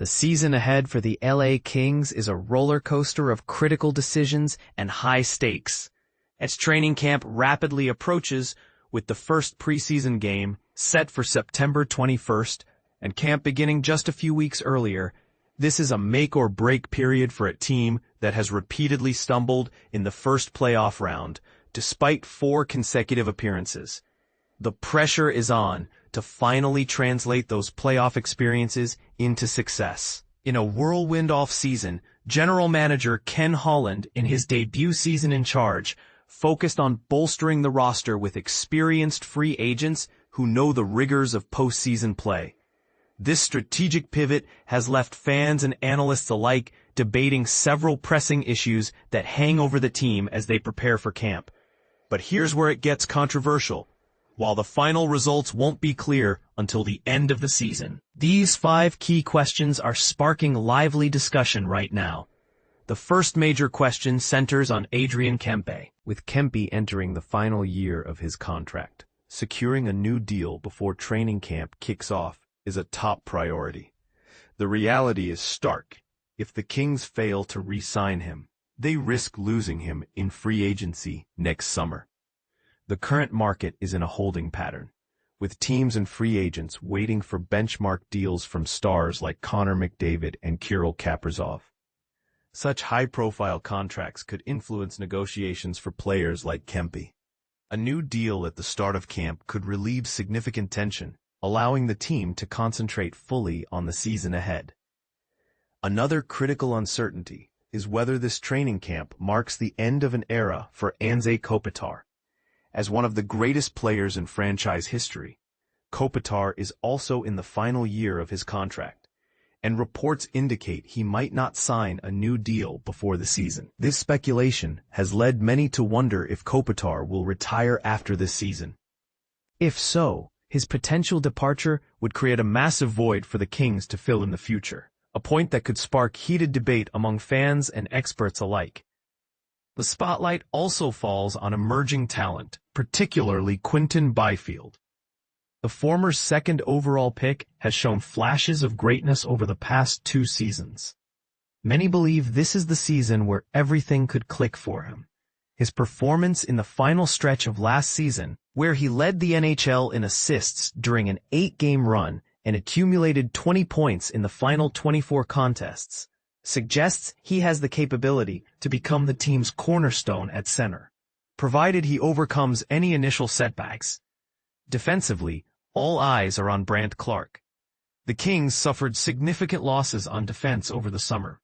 The season ahead for the LA Kings is a roller coaster of critical decisions and high stakes. As training camp rapidly approaches, with the first preseason game set for September 21st and camp beginning just a few weeks earlier, this is a make-or-break period for a team that has repeatedly stumbled in the first playoff round, despite 4 consecutive appearances. The pressure is on to finally translate those playoff experiences into success. In a whirlwind off-season, General Manager Ken Holland, in his debut season in charge, focused on bolstering the roster with experienced free agents who know the rigors of postseason play. This strategic pivot has left fans and analysts alike debating several pressing issues that hang over the team as they prepare for camp. But here's where it gets controversial. While the final results won't be clear until the end of the season, these 5 key questions are sparking lively discussion right now. The first major question centers on Adrian Kempe. With Kempe entering the final year of his contract, securing a new deal before training camp kicks off is a top priority. The reality is stark. If the Kings fail to re-sign him, they risk losing him in free agency next summer. The current market is in a holding pattern, with teams and free agents waiting for benchmark deals from stars like Connor McDavid and Kirill Kaprizov. Such high-profile contracts could influence negotiations for players like Kempe. A new deal at the start of camp could relieve significant tension, allowing the team to concentrate fully on the season ahead. Another critical uncertainty is whether this training camp marks the end of an era for Anze Kopitar. As one of the greatest players in franchise history, Kopitar is also in the final year of his contract, and reports indicate he might not sign a new deal before the season. This speculation has led many to wonder if Kopitar will retire after this season. If so, his potential departure would create a massive void for the Kings to fill in the future, a point that could spark heated debate among fans and experts alike. The spotlight also falls on emerging talent, particularly Quinton Byfield. The former second overall pick has shown flashes of greatness over the past 2 seasons. Many believe this is the season where everything could click for him. His performance in the final stretch of last season, where he led the NHL in assists during an 8-game run and accumulated 20 points in the final 24 contests, suggests he has the capability to become the team's cornerstone at center, provided he overcomes any initial setbacks. Defensively, all eyes are on Brandt Clarke. The Kings suffered significant losses on defense over the summer,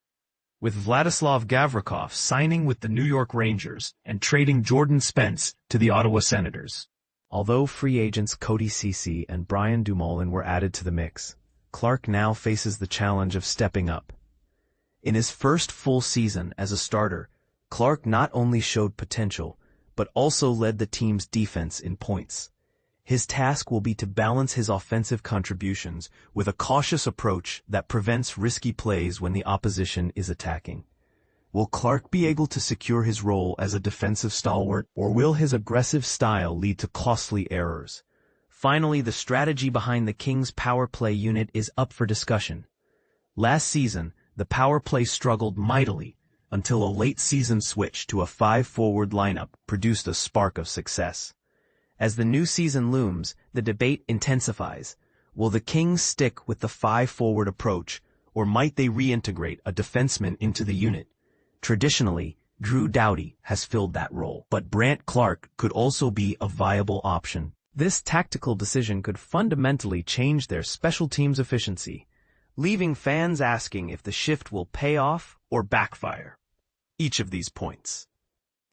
with Vladislav Gavrikov signing with the New York Rangers and trading Jordan Spence to the Ottawa Senators. Although free agents Cody Ceci and Brian Dumoulin were added to the mix, Clarke now faces the challenge of stepping up. In his first full season as a starter, Clarke not only showed potential, but also led the team's defense in points. His task will be to balance his offensive contributions with a cautious approach that prevents risky plays when the opposition is attacking. Will Clarke be able to secure his role as a defensive stalwart, or will his aggressive style lead to costly errors? Finally, the strategy behind the Kings' power play unit is up for discussion. Last season, the power play struggled mightily until a late-season switch to a 5-forward lineup produced a spark of success. As the new season looms, the debate intensifies. Will the Kings stick with the 5-forward approach, or might they reintegrate a defenseman into the unit? Traditionally, Drew Doughty has filled that role, but Brandt Clarke could also be a viable option. This tactical decision could fundamentally change their special teams efficiency, leaving fans asking if the shift will pay off or backfire. Each of these points